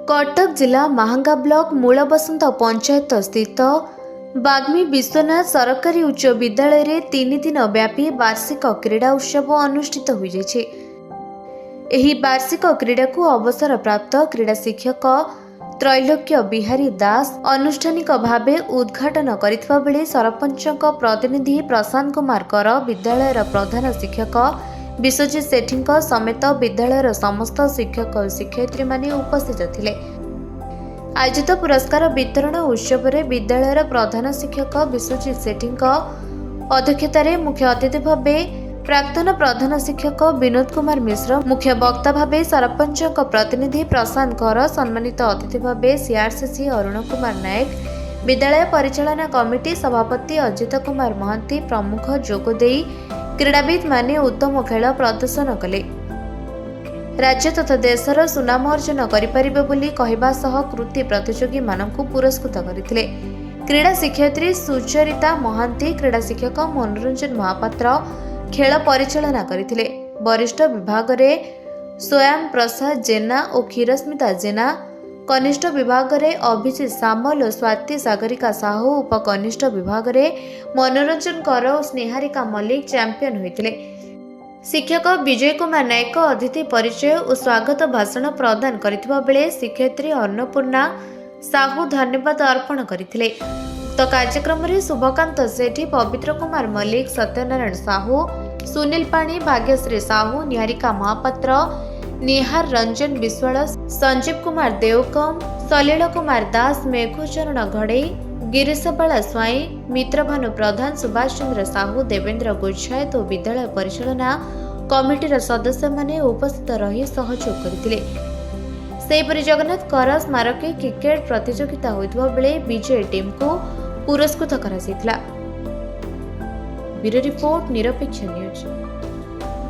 कटक जिला महांगा ब्लॉक मूलबसंत पंचायत स्थित बाग्मी विश्वनाथ सरकारी उच्च विद्यालय रे 3 दिन व्यापी वार्षिक क्रीड़ा उत्सव अनुष्ठित हो जाइछे। एही वार्षिक क्रीड़ा को अवसर प्राप्त क्रीड़ा शिक्षक त्रैलोक्य बिहारी दास आनुष्ठानिक भावे उद्घाटन करितबा बेले सरपंचक प्रतिनिधि प्रशांत कुमार कर, विद्यालयर प्रधान शिक्षक विश्वजीत सेठी समेत विद्यालयर समस्त शिक्षक और शिक्षयित्री माने उपस्थित थिले। आयोजित पुरस्कार वितरण उत्सव में विद्यालयर प्रधान शिक्षक विश्वजीत सेठी अध्यक्षतार मुख्य अतिथि भावे प्राक्तन प्रधान शिक्षक विनोद कुमार मिश्र, मुख्य वक्ता भावे सरपंच प्रतिनिधि प्रशांत कर, सम्मानित अतिथि भावे सीआरसीसी अरुण कुमार नायक, विद्यालय परिचालना कमिटी सभापति अजित कुमार महांती प्रमुख जोगदेई क्रीड़ाविद माने उत्तम खेल प्रदर्शन कले। राज्य तथा देशर सुनाम अर्जन करिपारिबे बोली कहबा सह कृति प्रतियोगी मानकु पुरस्कृत करथिले। क्रीड़ा शिक्षयित्री सुचरिता महांती, क्रीड़ा शिक्षक मनोरंजन महापात्र खेल परिचालना करथिले। वरिष्ठ विभाग रे स्वयं प्रसाद जेना और क्षीरस्मिता जेना, कनिष्ठ विभाग रे अभिजीत सामल और स्वाति सागरिका साहू, उपकनिष्ठ विभाग रे मनोरंजन कर और स्नेहारिका मल्लिक चैंपियन होइतिले। शिक्षक विजय कुमार नायक अतिथि परिचय और स्वागत भाषण प्रदान करथिबा बेले शिक्षयित्री अन्नपूर्णा साहू धन्यवाद अर्पण करथिले। उक्त कार्यक्रम रे शुभकांत सेठी, पवित्र कुमार मल्लिक, सत्यनारायण साहू, सुनील पाणी, भाग्यश्री साहू, निहारिका महापात्र, निहार रंजन विश्वाल, संजीव कुमार देवकम, सलील कुमार दास, मेघचरण घड़ई, गिरीशबाला स्वाई, मित्रभानु प्रधान, सुभाष चंद्र साहू, देवेंद्र गोच्छायत और विद्यालय परिचालना कमिटीर सदस्य माने उपस्थित रही सहयोग करथिले। सेहीपरि जगन्नाथ कर स्मारक क्रिकेट प्रतियोगिता होइतबा बेले विजय टीम को पुरस्कृत करा जायतिला। ब्यूरो रिपोर्ट, निरपेक्ष न्यूज।